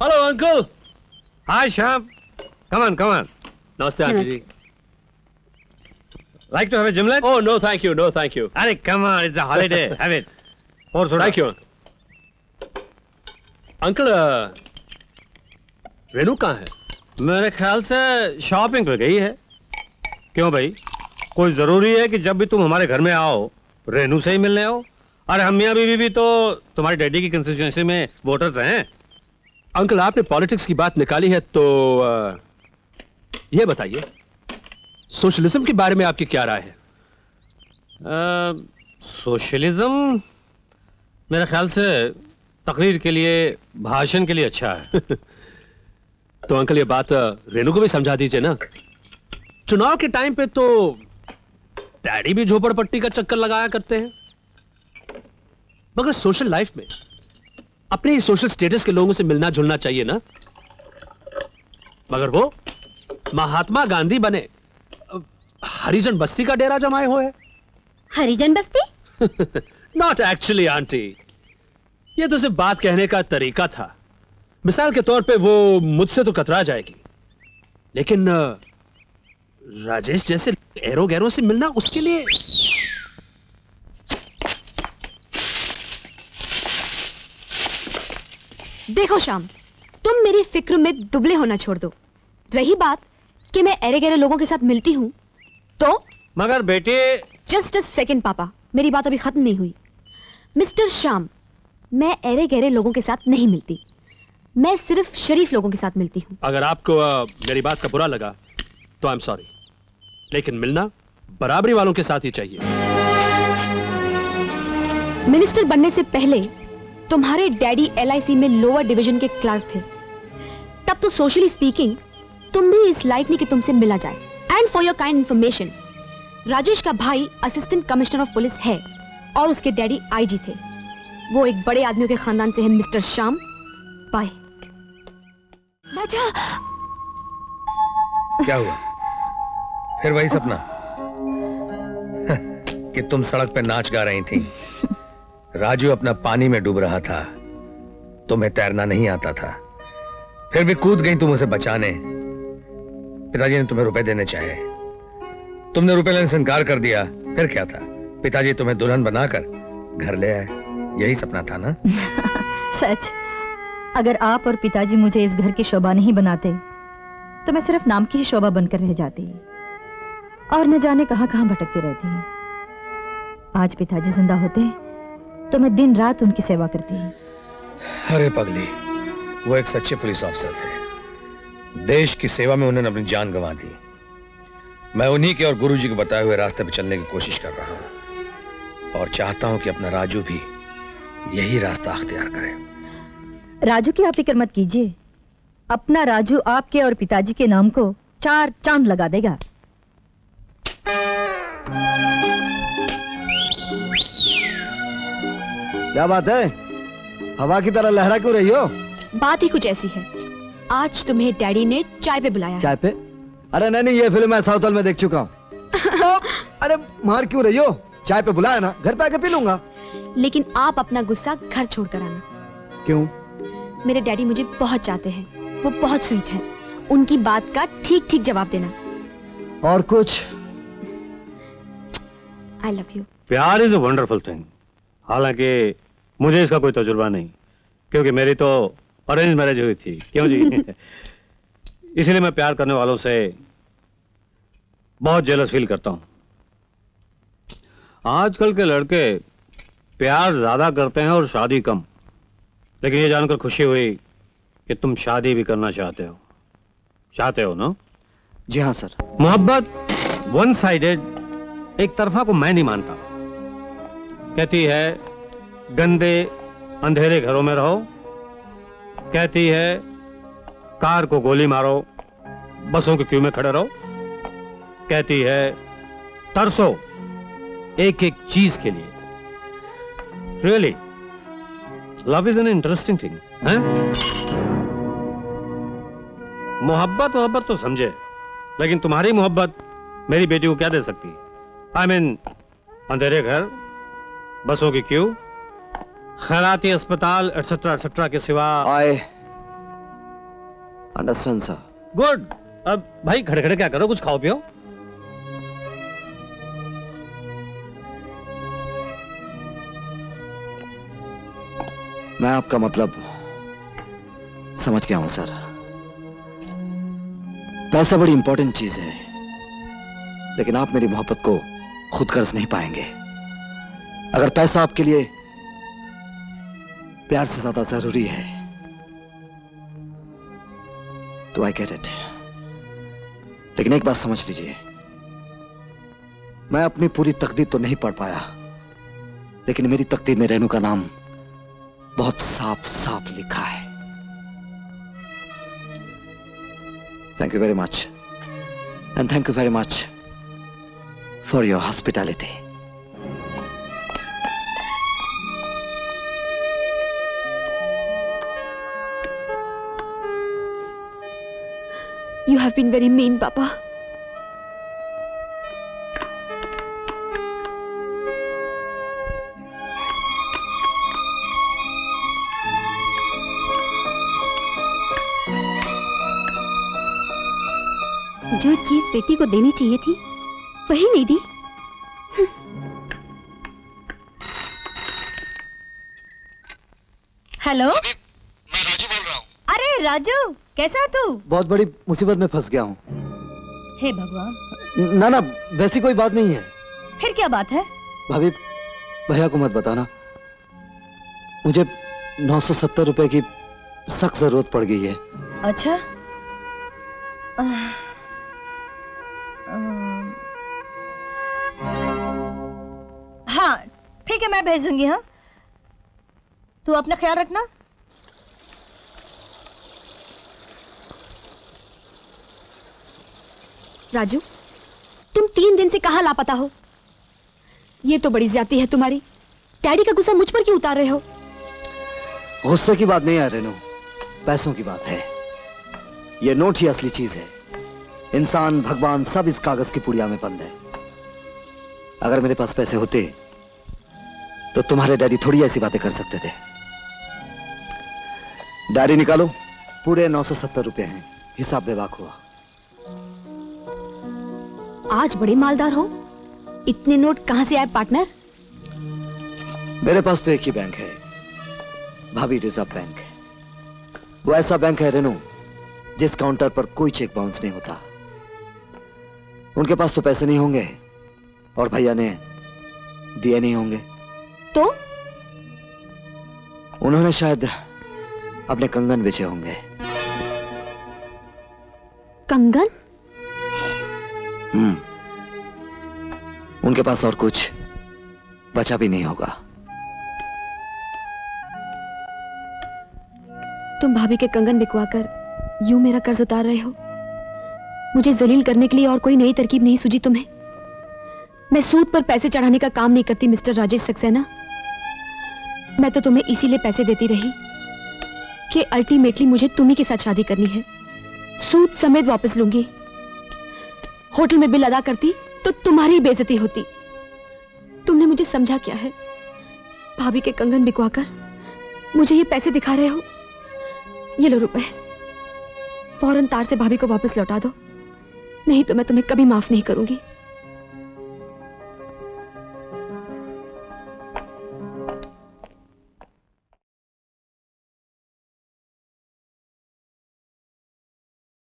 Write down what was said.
Hello uncle. Hi Shyam, come on, come on. नमस्ते aunty ji. Like to have a gimlet? Oh no, thank you, no thank you. अरे come on, it's a holiday. Have it. और soda. Thank you. Uncle, Renu कहाँ है? मेरे ख्याल से shopping पे गई है। क्यों भाई, कोई जरूरी है कि जब भी तुम हमारे घर में आओ रेनू से ही मिलने आओ? अरे हम मियां बीवी भी तो तुम्हारी डैडी की कंस्टिट्यूएंसी में वोटर्स हैं। अंकल, आपने पॉलिटिक्स की बात निकाली है तो ये बताइए, सोशलिज्म के बारे में आपकी क्या राय है? सोशलिज्म मेरे ख्याल से तकरीर के लिए, भाषण के लिए अच्छा है। तो अंकल ये बात रेनू को भी समझा दीजिए ना। चुनाव के टाइम पे तो डैडी भी झोपड़पट्टी का चक्कर लगाया करते हैं, मगर सोशल लाइफ में अपने सोशल स्टेटस के लोगों से मिलना जुलना चाहिए ना। मगर वो महात्मा गांधी बने, हरिजन बस्ती का डेरा जमाए हुए है। हरिजन बस्ती? नॉट एक्चुअली आंटी, ये तो सिर्फ बात कहने का तरीका था। मिसाल के तौर पे वो मुझसे तो कतरा जाएगी, लेकिन राजेश जैसे एरो गैरों से मिलना उसके लिए। देखो श्याम, तुम मेरी फिक्र में दुबले होना छोड़ दो। रही बात कि मैं एरे गहरे लोगों के साथ मिलती हूं तो। मगर बेटे, जस्ट अ सेकेंड पापा, मेरी बात अभी खत्म नहीं हुई। मिस्टर श्याम, मैं एरे गहरे लोगों के साथ नहीं मिलती, मैं सिर्फ शरीफ लोगों के साथ मिलती हूँ। अगर आपको मेरी बात का बुरा लगा तो आई एम सॉरी, लेकिन मिलना बराबरी वालों के साथ ही चाहिए। मिनिस्टर बनने से पहले तुम्हारे डैडी LIC में लोअर डिवीजन के क्लर्क थे, तब तो सोशली स्पीकिंग तुम भी इस लायक नहीं कि तुमसे मिला जाए। And for your kind information, Rajesh का भाई असिस्टेंट कमिश्नर ऑफ पुलिस है और उसके डैडी IG थे। वो एक बड़े आदमियों के खानदान से है। Mister Shyam, bye. क्या हुआ? फिर वही सपना कि तुम सड़क पे नाच गा रही थी, राजू अपना पानी में डूब रहा था, तुम्हें तैरना नहीं आता था, फिर भी कूद गई तुम उसे बचाने। पिताजी ने तुम्हें रुपए देने चाहे, तुमने रुपए लेने से इनकार कर दिया। फिर क्या था, पिताजी तुम्हें दुल्हन बनाकर घर ले आए। यही सपना था ना? सच, अगर आप और पिताजी मुझे इस घर की शोभा नहीं बनाते तो मैं सिर्फ नाम की ही शोभा बनकर रह जाती और न जाने कहां कहां भटकती रहती। आज पिताजी जिंदा होते तो मैं दिन रात उनकी सेवा करती। अरे पगली, वो एक सच्चे पुलिस ऑफिसर थे, देश की सेवा में उन्होंने अपनी जान गंवा दी। मैं उन्हीं के और गुरुजी के बताए हुए रास्ते पर चलने की कोशिश कर रहा हूं और चाहता हूं कि अपना राजू भी यही रास्ता अख्तियार करे। राजू की आप फिक्र मत कीजिए, अपना राजू आपके और पिताजी के नाम को 4 चांद लगा देगा। क्या बात है, हवा की तरह लहरा क्यों रही हो? बात ही कुछ ऐसी है, आज तुम्हें डैडी ने चाय पे बुलाया। चाय पे? अरे नहीं, ये फिल्म मैं साउथल में देख चुका हूँ। अरे मार क्यों रही हो? चाय पे बुलाया ना, घर पे आके पी लूंगा। लेकिन आप अपना गुस्सा घर छोड़कर आना। क्यों? मेरे डैडी मुझे बहुत चाहते हैं, वो बहुत स्वीट हैं, उनकी बात का ठीक ठीक जवाब देना। और कुछ? I love you. प्यार इज अ वंडरफुल थिंग। हालांकि मुझे इसका कोई तजुर्बा नहीं, क्योंकि मेरी तो अरेंज मैरिज हुई थी। क्यों जी? इसीलिए मैं प्यार करने वालों से बहुत जेलस फील करता हूं। आजकल के लड़के प्यार ज्यादा करते हैं और शादी कम। लेकिन ये जानकर खुशी हुई कि तुम शादी भी करना चाहते हो ना? जी हाँ सर। मोहब्बत वन साइडेड, एक तरफा को मैं नहीं मानता। कहती है गंदे अंधेरे घरों में रहो, कहती है कार को गोली मारो, बसों के क्यू में खड़े रहो, कहती है तरसो एक एक चीज के लिए। Really love is an interesting thing है? मोहब्बत तो समझे, लेकिन तुम्हारी मोहब्बत मेरी बेटी को क्या दे सकती? आई मीन अंधेरे घर, बसों की क्यू, खैराती अस्पताल एटसेट्रा एटसेट्रा के सिवा। Understand sir. गुड। अब भाई खड़े खड़े क्या करो, कुछ खाओ पियो। मैं आपका मतलब समझ गया हूं सर। पैसा बड़ी इंपॉर्टेंट चीज है, लेकिन आप मेरी मोहब्बत को खुद कर्ज नहीं पाएंगे। अगर पैसा आपके लिए प्यार से ज्यादा जरूरी है तो आई गेट इट, लेकिन एक बात समझ लीजिए, मैं अपनी पूरी तकदीर तो नहीं पढ़ पाया, लेकिन मेरी तकदीर में रेनू का नाम बहुत साफ साफ लिखा है। Thank you very much, and thank you very much for your hospitality. You have been very mean, Papa. जो चीज बेटी को देनी चाहिए थी वही नहीं दी। हेलो, मैं राजू बोल रहा हूँ। अरे राजू, कैसा है तू? बहुत बड़ी मुसीबत में फंस गया हूं। हे भगवान। ना ना, वैसी कोई बात नहीं है। फिर क्या बात है? भाभी, भैया को मत बताना, मुझे 970 रुपए की सख्त जरूरत पड़ गई है। अच्छा। हाँ ठीक है, मैं भेज दूंगी। हाँ, तू अपना ख्याल रखना। राजू, तुम 3 दिन से कहां लापता हो? ये तो बड़ी ज्यादती है तुम्हारी। डैडी का गुस्सा मुझ पर क्यों उतार रहे हो? गुस्से की बात नहीं है रेनू, पैसों की बात है। ये नोट ही असली चीज है। इंसान, भगवान सब इस कागज की पुड़िया में बंद है। अगर मेरे पास पैसे होते तो तुम्हारे डैडी थोड़ी ऐसी बातें कर सकते थे। डायरी निकालो, पूरे 970 रुपए हैं, हिसाब बेबाक हुआ। आज बड़े मालदार हो, इतने नोट कहां से आए पार्टनर? मेरे पास तो एक ही बैंक है, भाभी रिजर्व बैंक है। वो ऐसा बैंक है रेनू, जिस काउंटर पर कोई चेक बाउंस नहीं होता। उनके पास तो पैसे नहीं होंगे और भैया ने दिए नहीं होंगे, तो उन्होंने शायद अपने कंगन बेचे होंगे। कंगन? उनके पास और कुछ बचा भी नहीं होगा। तुम भाभी के कंगन बिकवाकर यूं मेरा कर्ज उतार रहे हो। मुझे जलील करने के लिए और कोई नई तरकीब नहीं सूझी तुम्हें? मैं सूद पर पैसे चढ़ाने का काम नहीं करती मिस्टर राजेश सक्सेना। मैं तो तुम्हें इसीलिए पैसे देती रही कि अल्टीमेटली मुझे तुम्ही के साथ शादी करनी है। सूद समेत वापस लूंगी। होटल में बिल अदा करती तो तुम्हारी बेइज्जती होती। तुमने मुझे समझा क्या है? भाभी के कंगन बिकवाकर मुझे ये पैसे दिखा रहे हो। ये लो रुपए, फौरन तार से भाभी को वापस लौटा दो, नहीं तो मैं तुम्हें कभी माफ नहीं करूंगी।